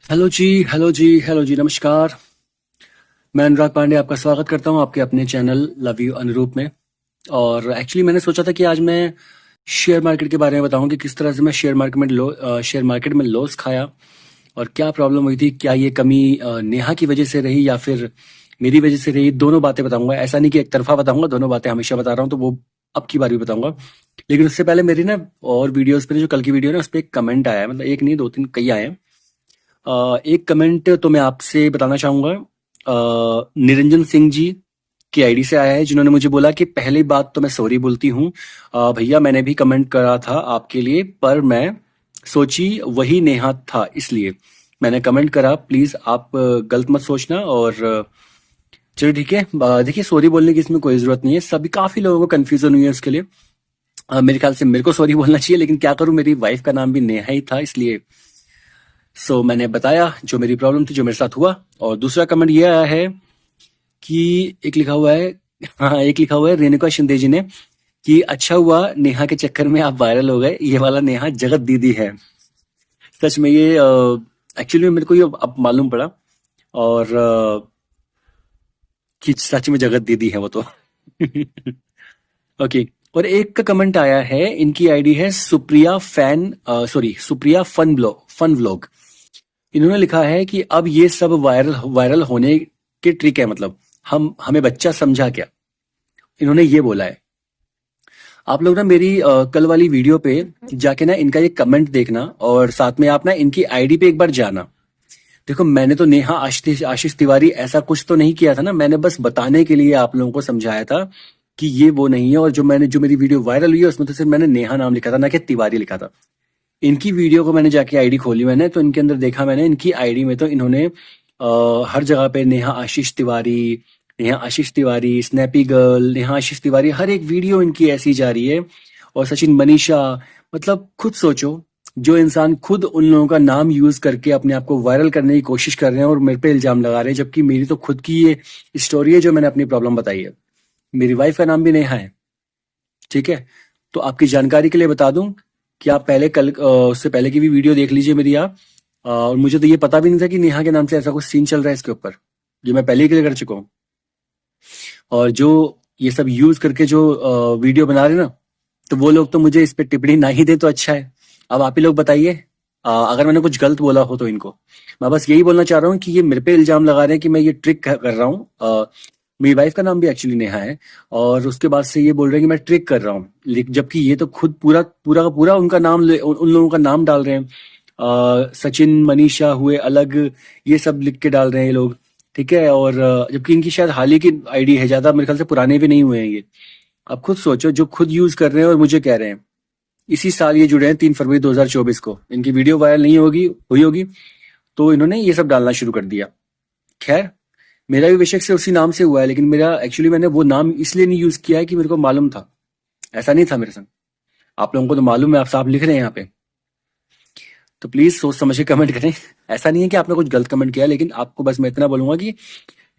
Hello जी, hello जी, hello जी, नमस्कार। मैं अनुराग पांडे आपका स्वागत करता हूं आपके अपने चैनल लव यू अनुरूप में। और एक्चुअली मैंने सोचा था कि आज मैं शेयर मार्केट के बारे में बताऊं कि किस तरह से मैं शेयर मार्केट में लॉस खाया और क्या प्रॉब्लम हुई थी। क्या ये कमी नेहा की वजह से रही या फिर मेरी वजह से रही। दोनों बातें बताऊंगा, ऐसा नहीं कि एक तरफा बताऊंगा, दोनों बातें हमेशा बता रहा हूँ तो वो अब की बार भी बताऊंगा। लेकिन उससे पहले मेरी ना और वीडियोस पे जो कल की वीडियो है ना उस पर एक कमेंट आया है, मतलब एक नहीं दो तीन कई आए हैं। एक कमेंट तो मैं आपसे बताना चाहूंगा। निरंजन सिंह जी की आईडी से आया है जिन्होंने मुझे बोला कि पहली बात तो मैं सॉरी बोलती हूँ। भैया मैंने भी कमेंट करा था आपके लिए पर मैं सोची वही नेहा था इसलिए मैंने कमेंट करा। प्लीज आप गलत मत सोचना। और चलो ठीक है। देखिए सॉरी बोलने की इसमें कोई जरूरत नहीं है, सभी काफी लोगों को कंफ्यूजन हुई है उसके लिए। मेरे ख्याल से मेरे को सॉरी बोलना चाहिए लेकिन क्या करूं, मेरी वाइफ का नाम भी नेहा ही था इसलिए मैंने बताया जो मेरी प्रॉब्लम थी, जो मेरे साथ हुआ। और दूसरा कमेंट ये आया है कि एक लिखा हुआ है, हाँ एक लिखा हुआ है रेणुका शिंदे जी ने कि अच्छा हुआ नेहा के चक्कर में आप वायरल हो गए, ये वाला नेहा जगत दीदी है। सच में ये एक्चुअली मेरे को ये अब मालूम पड़ा। और कि सच में जगत दीदी है वो तो। ओके। और एक का कमेंट आया है, इनकी आईडी है सुप्रिया सुप्रिया फन व्लॉग। इन्होंने लिखा है कि अब ये सब वायरल वायरल होने के ट्रिक है, मतलब हम हमें बच्चा समझा क्या। इन्होंने ये बोला है। आप लोग ना मेरी कल वाली वीडियो पे जाके ना इनका ये कमेंट देखना और साथ में आप ना इनकी आईडी पे एक बार जाना। देखो मैंने तो नेहा आशीष आशीष तिवारी ऐसा कुछ तो नहीं किया था ना, मैंने बस बताने के लिए आप लोगों को समझाया था कि ये वो नहीं है। और जो मेरी वीडियो वायरल हुई है उसमें तो सिर्फ मैंने नेहा नाम लिखा था, ना कि तिवारी लिखा था। इनकी वीडियो को मैंने जाके आईडी खोली मैंने तो इनके अंदर देखा मैंने इनकी आईडी में तो इन्होंने हर जगह पे नेहा आशीष तिवारी, स्नैपी गर्ल, नेहा आशीष तिवारी, हर एक वीडियो इनकी ऐसी जा रही है। और सचिन मनीषा, मतलब खुद सोचो, जो इंसान खुद उन लोगों का नाम यूज करके अपने आप को वायरल करने की कोशिश कर रहे हैं और मेरे पे इल्जाम लगा रहे हैं, जबकि मेरी तो खुद की ये स्टोरी है जो मैंने अपनी प्रॉब्लम बताई है। मेरी वाइफ का नाम भी नेहा है, ठीक है। तो आपकी जानकारी के लिए बता दूं कि आप पहले कल उससे पहले की भी वीडियो देख लीजिए मेरी आप। और मुझे तो ये पता भी नहीं था कि नेहा के नाम से ऐसा कुछ सीन चल रहा है इसके ऊपर। ये मैं पहले ही क्लियर कर चुका हूँ। और जो ये सब यूज करके जो वीडियो बना रहे ना, तो वो लोग तो मुझे इस पे टिप्पणी ना ही दे तो अच्छा है। अब आप ही लोग बताइए अगर मैंने कुछ गलत बोला हो तो इनको। मैं बस यही बोलना चाह रहा हूँ कि ये मेरे पे इल्जाम लगा रहे हैं कि मैं ये ट्रिक कर रहा हूँ। मेरी वाइफ का नाम भी एक्चुअली नेहा है। और उसके बाद से ये बोल रहे हैं कि मैं ट्रिक कर रहा हूँ, जबकि ये तो खुद पूरा पूरा का पूरा उनका उन लोगों का नाम डाल रहे हैं। सचिन मनीषा हुए अलग, ये सब लिख के डाल रहे हैं ये लोग, ठीक है। और जबकि इनकी शायद हाल ही की आईडी है, ज्यादा मेरे ख्याल से पुराने भी नहीं हुए हैं ये। अब खुद सोचो, जो खुद यूज कर रहे हैं और मुझे कह रहे हैं। इसी साल ये जुड़े हैं 3 फरवरी 2024 को, इनकी वीडियो वायरल नहीं हुई होगी तो इन्होंने ये सब डालना शुरू कर दिया। खैर, मेरा भी बेशक से उसी नाम से हुआ है लेकिन मेरा एक्चुअली मैंने वो नाम इसलिए नहीं यूज किया है कि मेरे को मालूम था। ऐसा नहीं था मेरे संग। आप लोगों को तो मालूम है, आप साफ लिख रहे हैं यहाँ पे। तो प्लीज सोच समझ के कमेंट करें। ऐसा नहीं है कि आपने कुछ गलत कमेंट किया, लेकिन आपको बस मैं इतना बोलूंगा कि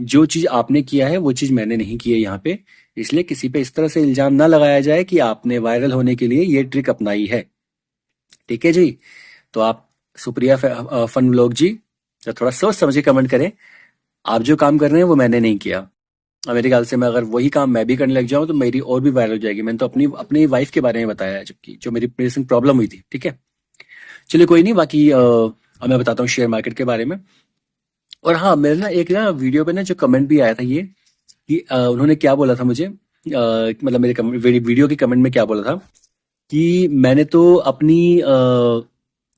जो चीज आपने किया है वो चीज मैंने नहीं की है यहाँ पे। इसलिए किसी पे इस तरह से इल्जाम ना लगाया जाए कि आपने वायरल होने के लिए ये ट्रिक अपनाई है। ठीक है जी। तो आप सुप्रिया फन व्लॉग जी, तो थोड़ा सोच समझ के कमेंट करें। आप जो काम कर रहे हैं वो मैंने नहीं किया। और मेरे ख्याल से मैं अगर वही काम मैं भी करने लग जाऊं तो मेरी और भी वायरल हो जाएगी। मैंने तो अपनी अपनी वाइफ के बारे में बताया है, जबकि जो मेरी प्रेजेंट प्रॉब्लम हुई थी, ठीक है। चलिए कोई नहीं, बाकी अब मैं बताता हूँ शेयर मार्केट के बारे में। और हाँ, मेरे ना एक ना वीडियो पे ना जो कमेंट भी आया था ये कि उन्होंने क्या बोला था मुझे, मतलब मेरे वीडियो के कमेंट में क्या बोला था कि मैंने तो अपनी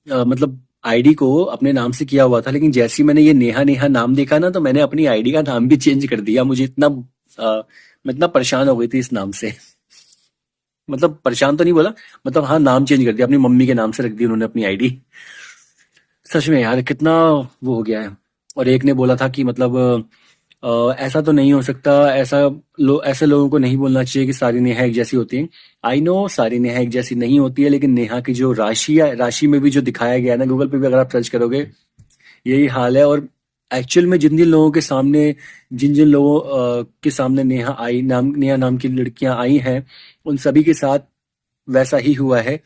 मतलब आईडी को अपने नाम से किया हुआ था, लेकिन जैसे ही मैंने ये नेहा नेहा नाम देखा ना तो मैंने अपनी आईडी का नाम भी चेंज कर दिया। मुझे इतना मैं इतना परेशान हो गई थी इस नाम से। मतलब परेशान तो नहीं बोला, मतलब हाँ नाम चेंज कर दिया, अपनी मम्मी के नाम से रख दी उन्होंने अपनी आईडी। सच में यार कितना वो हो गया है। और एक ने बोला था कि मतलब ऐसा तो नहीं हो सकता, ऐसे लोगों को नहीं बोलना चाहिए कि सारी नेहा एक जैसी होती है। आई नो सारी नेहा एक जैसी नहीं होती है, लेकिन नेहा की जो राशि है, राशि में भी जो दिखाया गया है ना, गूगल पे भी अगर आप सर्च करोगे यही हाल है। और एक्चुअल में जिन जिन लोगों के सामने, जिन जिन लोगों के सामने नेहा नाम की लड़कियां आई हैं, उन सभी के साथ वैसा ही हुआ है।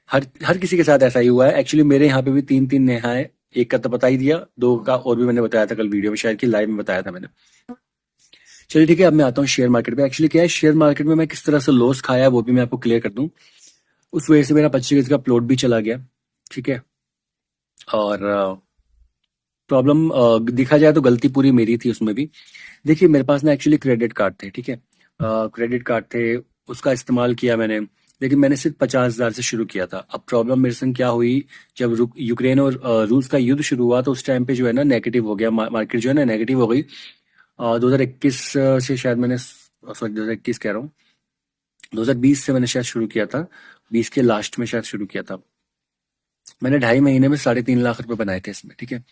हर हर किसी के साथ ऐसा ही हुआ है। एक्चुअली मेरे यहाँ पे भी तीन तीन नेहा है, एक का तो बता ही दिया, दो का और भी मैंने बताया था कल वीडियो में, शायद कि लाइव में बताया था मैंने। चलिए ठीक है, अब मैं आता हूँ शेयर मार्केट पे। एक्चुअली क्या है, शेयर मार्केट में मैं किस तरह से लॉस खाया वो भी मैं आपको क्लियर कर दूं। उस वजह से मेरा 25 गज का प्लॉट भी चला गया, ठीक है। और प्रॉब्लम देखा जाए तो गलती पूरी मेरी थी उसमें भी। देखिए मेरे पास ना एक्चुअली क्रेडिट कार्ड थे, ठीक है, क्रेडिट कार्ड थे, उसका इस्तेमाल किया मैंने, लेकिन मैंने सिर्फ 50,000 से शुरू किया था। अब प्रॉब्लम मेरे संग क्या हुई, जब यूक्रेन और रूस का युद्ध शुरू हुआ तो उस टाइम पे जो है ना नेगेटिव हो गया, मार्केट जो है ना नेगेटिव हो गई। 2021 से शायद मैंने, सॉरी 2021 कह रहा हूँ, 2020 से मैंने शायद शुरू किया था, 20 के लास्ट में शायद शुरू किया था। मैंने 2.5 महीने में 3.5 लाख रुपए बनाए थे इसमें, ठीक है।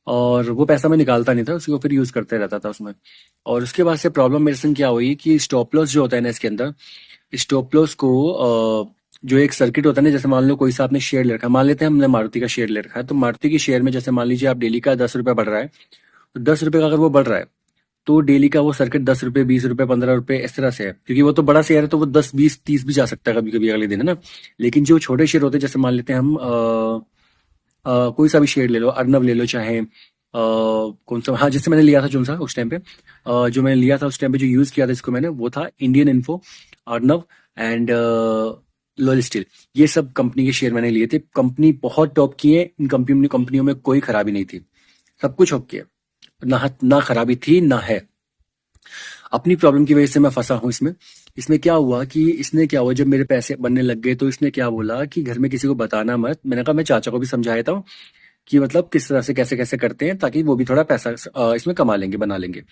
और वो पैसा मैं निकालता नहीं था, उसको फिर यूज करते रहता था उसमें। और उसके बाद से प्रॉब्लम मेरे संग क्या हुई कि स्टॉप लॉस जो होता है ना इसके अंदर, स्टॉप लॉस को जो एक सर्किट होता है ना, जैसे मान लो कोई सा आपने शेयर ले रखा है, मान लेते हैं हमने मारुति का शेयर ले रखा है, तो मारुति की शेयर में जैसे मान लीजिए आप डेली का 10 रुपये बढ़ रहा है, तो 10 रुपये का अगर वो बढ़ रहा है तो डेली का वो सर्किट 10 रुपये, 20 रुपये, 15 रुपये इस तरह से है, क्योंकि वो तो बड़ा शेयर है तो वो 10, 20, 30 भी जा सकता है कभी कभी अगले दिन, है ना। लेकिन जो छोटे शेयर होते हैं, जैसे मान लेते हैं हम कोई सा भी शेयर ले लो, अर्नब ले लो, चाहे कौन सा, हाँ जिससे मैंने लिया था जो सा उस टाइम पे, जो मैंने लिया था उस टाइम पे, जो यूज किया था इसको मैंने, वो था Indian info, Arnab and loyal steel. ये सब कंपनी के शेयर मैंने लिए थे। कंपनी बहुत टॉप की है, इन कंपनियों में कोई खराबी नहीं थी, सब कुछ ओके है, ना खराबी थी ना है। अपनी प्रॉब्लम की वजह से मैं फंसा हूँ इसमें। इसमें क्या हुआ कि इसने क्या हुआ, जब मेरे पैसे बनने लग गए तो इसने क्या बोला कि घर में किसी को बताना मत। मैंने कहा मैं चाचा को भी समझाया था कि मतलब किस तरह से कैसे कैसे करते हैं ताकि वो भी थोड़ा पैसा इसमें कमा लेंगे, बना लेंगे।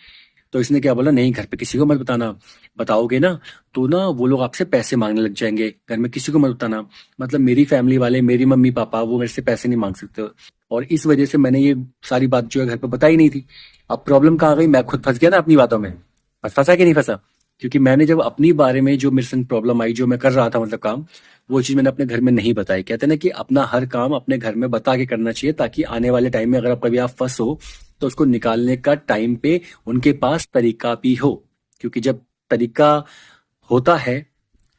तो इसने क्या बोला, नहीं घर पे किसी को मत बताना, बताओगे ना तो ना वो लोग आपसे पैसे मांगने लग जाएंगे, घर में किसी को मत बताना। मतलब मेरी फैमिली वाले, मेरी मम्मी पापा, वो मेरे से पैसे नहीं मांग सकते। और इस वजह से मैंने ये सारी बात जो है घर पे बताई नहीं थी। अब प्रॉब्लम कहाँ गई, मैं खुद फंस गया ना अपनी बातों में। फंसा कि नहीं फंसा, क्योंकि मैंने जब अपनी बारे में जो मेरे संग प्रॉब्लम आई, जो मैं कर रहा था मतलब काम, वो चीज मैंने अपने घर में नहीं बताई। कहते हैं ना कि अपना हर काम अपने घर में बता के करना चाहिए, ताकि आने वाले टाइम में अगर आप कभी आप फंसो तो उसको निकालने का टाइम पे उनके पास तरीका भी हो। क्योंकि जब तरीका होता है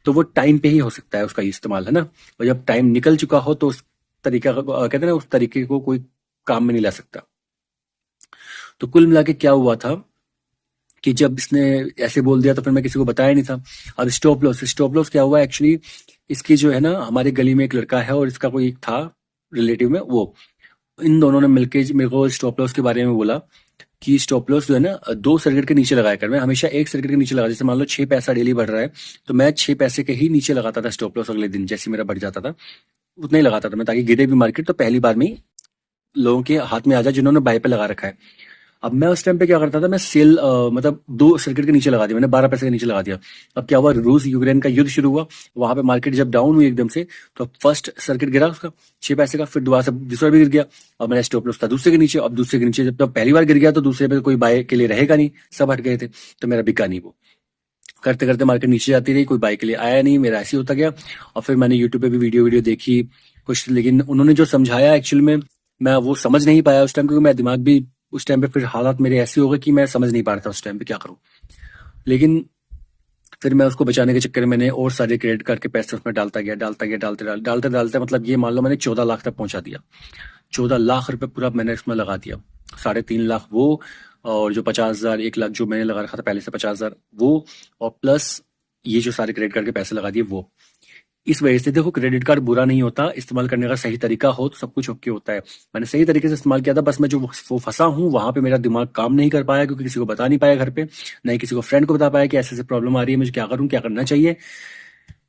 तो वो टाइम पे ही हो सकता है उसका इस्तेमाल, है ना। और जब टाइम निकल चुका हो तो उस तरीका कहते हैं ना, उस तरीके को कोई काम में नहीं ला सकता। तो कुल मिला के क्या हुआ था कि जब इसने ऐसे बोल दिया तो फिर मैं किसी को बताया नहीं था। अब स्टॉप लॉस क्या हुआ एक्चुअली, इसकी जो है ना, हमारे गली में एक लड़का है और इसका कोई एक था रिलेटिव में, वो इन दोनों ने मिलके मेरे को स्टॉप लॉस के बारे में बोला कि स्टॉप लॉस जो है ना 2 सर्किट के नीचे लगाया कर। मैं हमेशा 1 सर्किट के नीचे लगा, जैसे मान लो 6 पैसा डेली बढ़ रहा है तो मैं 6 पैसे के ही नीचे लगाता था स्टॉप लॉस। अगले दिन जैसे मेरा बढ़ जाता था उतना ही लगाता था मैं, ताकि गिरे भी मार्केट तो पहली बार में ही लोगों के हाथ में आ जाए जिन्होंने बाय पे लगा रखा है। अब मैं उस टाइम पे क्या करता था, मैं सेल मतलब 2 सर्किट के नीचे लगा दिया मैंने, 12 पैसे के नीचे लगा दिया। अब क्या हुआ, रूस यूक्रेन का युद्ध शुरू हुआ, वहां पे मार्केट जब डाउन हुई एकदम से, तो फर्स्ट सर्किट गिरा उसका 6 पैसे का, फिर दोबारा से दूसरा भी गिर गया। अब मैंने स्टॉप लॉस था दूसरे के नीचे, अब दूसरे के नीचे जब पहली बार गिर गया तो दूसरे पे कोई बाय के लिए रहेगा नहीं, सब हट गए थे, तो मेरा बिका नहीं वो। करते करते मार्केट नीचे जाती रही, कोई बाय के लिए आया नहीं, मेरा ऐसे ही होता गया। और फिर मैंने यूट्यूब पे भी वीडियो देखी कुछ, लेकिन उन्होंने जो समझाया एक्चुअल में मैं वो समझ नहीं पाया उस टाइम, क्योंकि मैं दिमाग भी उस टाइम पे, फिर हालात मेरे ऐसे हो गए कि मैं समझ नहीं पा रहा था उस टाइम पे क्या करूं। लेकिन फिर मैं उसको बचाने के चक्कर में मैंने और सारे क्रेडिट कार्ड के पैसे उसमें डालता गया, डालते डालते मतलब ये मान लो मैंने 14 लाख तक पहुंचा दिया। 14 लाख रुपए पूरा मैंने इसमें लगा दिया, 3.5 लाख वो, और जो 50,000, 1 लाख जो मैंने लगा रखा था पहले से 50,000 वो, और प्लस ये जो सारे क्रेडिट कार्ड के पैसे लगा दिए वो। इस वजह से देखो, क्रेडिट कार्ड बुरा नहीं होता, इस्तेमाल करने का सही तरीका हो तो सब कुछ ओके होता है। मैंने सही तरीके से इस्तेमाल किया था, बस मैं जो वो फंसा हूँ वहां पे मेरा दिमाग काम नहीं कर पाया, क्योंकि किसी को बता नहीं पाया घर पे, नहीं किसी को फ्रेंड को बता पाया कि ऐसे ऐसे प्रॉब्लम आ रही है, मुझे क्या करूँ, क्या करना चाहिए।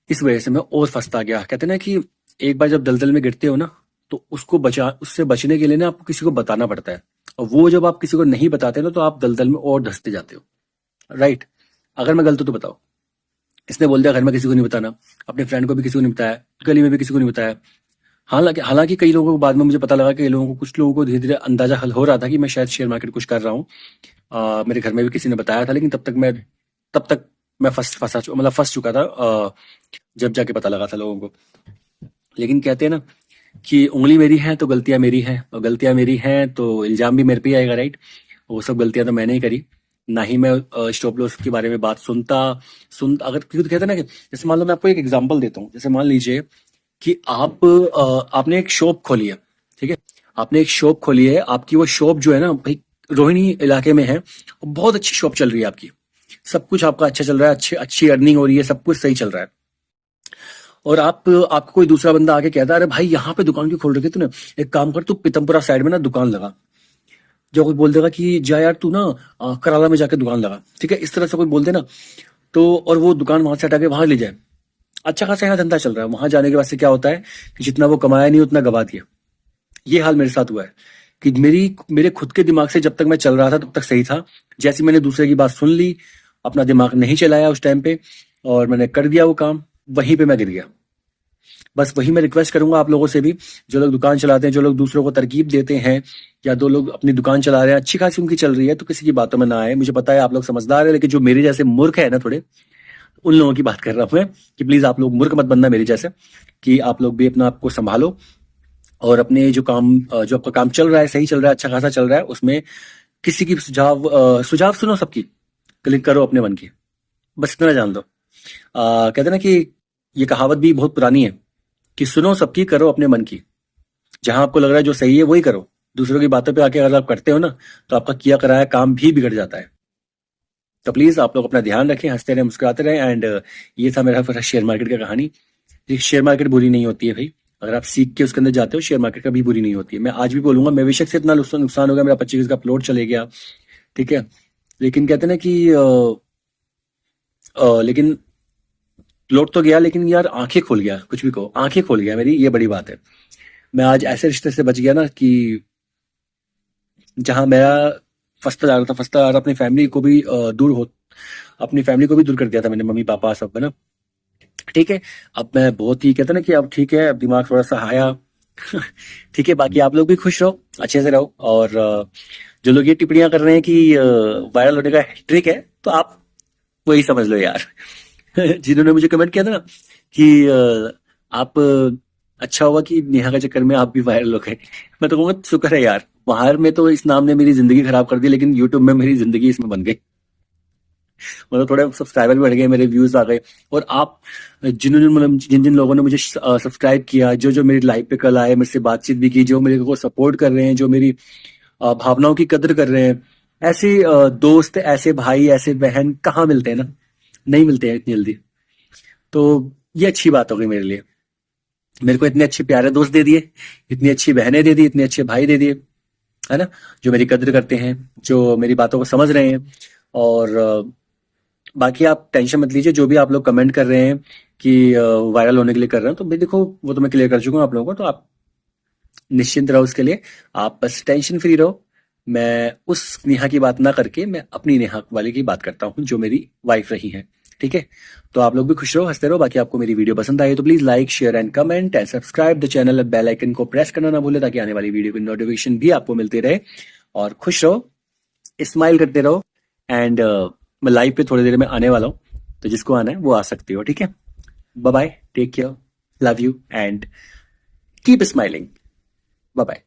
इस वजह से मैं और फंसता गया। कहते हैं ना कि एक बार जब दलदल में गिरते हो ना, तो उससे बचने के लिए ना आपको किसी को बताना पड़ता है। और वो जब आप किसी को नहीं बताते ना तो आप दलदल में और धंसते जाते हो, राइट। अगर मैं गलत हूं तो बताओ। इसने बोल दिया घर में किसी को नहीं बताना, अपने फ्रेंड को भी किसी को नहीं बताया, गली में भी किसी को नहीं बताया। हालांकि हालांकि कई लोगों को बाद में मुझे पता लगा कि कुछ लोगों को धीरे धीरे अंदाजा हल हो रहा था कि मैं शायद शेयर मार्केट कुछ कर रहा हूँ। मेरे घर में भी किसी ने बताया था, लेकिन तब तक मैं फंस चुका था, जब जाके पता लगा था लोगों को। लेकिन कहते हैं ना कि उंगली मेरी है तो गलतियां मेरी हैं, और गलतियां मेरी हैं तो इल्जाम भी मेरे पे ही आएगा, राइट। वो सब गलतियां तो मैंने ही करी। ना ही मैं स्टॉप लॉस के बारे में बात अगर, क्योंकि कहते हैं ना कि जैसे मान लो, मैं आपको एक एग्जांपल देता हूँ। जैसे मान लीजिए कि आपने एक शॉप खोली है, ठीक है। आपने एक शॉप खोली है, आपकी वो शॉप जो है ना भाई रोहिणी इलाके में है, और बहुत अच्छी शॉप चल रही है आपकी, सब कुछ आपका अच्छा चल रहा है, अच्छी अच्छी अर्निंग हो रही है, सब कुछ सही चल रहा है। और आपको कोई दूसरा बंदा आके कहता है अरे भाई यहाँ पे दुकान क्यों खोल रखी है तूने, एक काम कर तू पीतमपुरा साइड में ना दुकान लगा। जो कोई बोल देगा कि जा यार तू ना कराला में जाके दुकान लगा, ठीक है, इस तरह से कोई बोल दे ना, तो और वो दुकान वहां से हटा के वहां ले जाए, अच्छा खासा यहाँ धंधा चल रहा है। वहां जाने के बाद से क्या होता है कि जितना वो कमाया नहीं उतना गवा दिया। ये हाल मेरे साथ हुआ है कि मेरे खुद के दिमाग से जब तक मैं चल रहा था तब तक सही था, जैसे मैंने दूसरे की बात सुन ली, अपना दिमाग नहीं चलाया उस टाइम पे और मैंने कर दिया वो काम, वहीं पे मैं गिर गया। बस वही मैं रिक्वेस्ट करूंगा आप लोगों से भी, जो लोग दुकान चलाते हैं, जो लोग दूसरों को तरकीब देते हैं, या दो लोग अपनी दुकान चला रहे हैं, अच्छी खासी उनकी चल रही है, तो किसी की बातों में ना आए। मुझे पता है आप लोग समझदार है, लेकिन जो मेरे जैसे मूर्ख है ना थोड़े, उन लोगों की बात कर रहा हूं मैं, कि प्लीज आप लोग मूर्ख मत बनना मेरे जैसे, कि आप लोग भी अपना आपको संभालो और अपने जो आपका काम चल रहा है, सही चल रहा है, अच्छा खासा चल रहा है, उसमें किसी की सुझाव सुनो सबकी, क्लिक करो अपने मन की, बस इतना जान दो। कहते हैं ना कि ये कहावत भी बहुत पुरानी है कि सुनो सबकी, करो अपने मन की, जहां आपको लग रहा है जो सही है वही करो। दूसरों की बातों पे आके अगर आप करते हो ना, तो आपका किया कराया काम भी बिगड़ जाता है। तो प्लीज आप लोग अपना ध्यान रखें, हंसते रहे, मुस्कुराते रहे। एंड ये था मेरा पूरा शेयर मार्केट का कहानी। ये शेयर मार्केट बुरी नहीं होती है भाई, अगर आप सीख के उसके अंदर जाते हो, शेयर मार्केट कभी बुरी नहीं होती है। मैं आज भी बोलूंगा, मैं बेशक से इतना नुकसान हो गया, मेरा 25 का प्लॉट चले गया, ठीक है, लेकिन कहते हैं ना कि लेकिन प्लॉट तो गया, लेकिन यार आंखें खोल गया, कुछ भी कहो, आंखें खोल गया मेरी, ये बड़ी बात है। मैं आज ऐसे रिश्ते से बच गया ना कि जहां मेरा फंसता जा रहा था, अपनी फैमिली को भी अपनी फैमिली को भी दूर कर दिया था मैंने, मम्मी पापा सब है ना, ठीक है। अब मैं बहुत ही कहता ना कि अब ठीक है, अब दिमाग थोड़ा सा आया ठीक है, बाकी आप लोग भी खुश रहो, अच्छे से रहो। और जो लोग ये टिप्पणियां कर रहे हैं कि वायरल होने का ट्रिक है, तो आप वही समझ लो यार जिन्होंने मुझे कमेंट किया था ना कि आप अच्छा हुआ कि नेहा के चक्कर में आप भी वायरल हो गए, मैं तो कहूँगा शुक्र है यार, बाहर में तो इस नाम ने मेरी जिंदगी खराब कर दी, लेकिन यूट्यूब में मेरी जिंदगी इसमें बन गई। मतलब थोड़े सब्सक्राइबर भी बढ़ गए, मेरे व्यूज आ गए। और आप जिन्होंने मतलब जिन जिन लोगों ने मुझे सब्सक्राइब किया, जो जो मेरी लाइव पे कल आए, मेरे से बातचीत भी की, जो मेरे को सपोर्ट कर रहे हैं, जो मेरी भावनाओं की कदर कर रहे हैं, ऐसे दोस्त, ऐसे भाई, ऐसे बहन कहाँ मिलते हैं ना, नहीं मिलते हैं इतनी जल्दी। तो ये अच्छी बात हो गई मेरे लिए, मेरे को इतने अच्छे प्यारे दोस्त दे दिए, इतनी अच्छी बहनें दे दी, इतने अच्छे भाई दे दिए, है ना, जो मेरी कदर करते हैं, जो मेरी बातों को समझ रहे हैं। और बाकी आप टेंशन मत लीजिए, जो भी आप लोग कमेंट कर रहे हैं कि वायरल होने के लिए कर रहे हैं, तो भाई देखो वो तो मैं क्लियर कर चुका हूँ आप लोगों को, तो आप निश्चिंत रहो उसके लिए, आप बस टेंशन फ्री रहो। मैं उस नेहा की बात ना करके मैं अपनी नेहा वाले की बात करता हूँ, जो मेरी वाइफ रही है, ठीक है। तो आप लोग भी खुश रहो, हंसते रहो। बाकी आपको मेरी वीडियो पसंद आई तो please like, share and comment and subscribe the channel, bell icon को प्रेस करना ना भूले, ताकि आने वाली वीडियो की नोटिफिकेशन भी आपको मिलती रहे। और खुश रहो, स्माइल करते रहो। एंड मैं लाइव पे थोड़ी देर में आने वाला हूँ, तो जिसको आना है वो आ सकती हो, ठीक है। Bye bye, take care, love you and keep smiling, bye bye.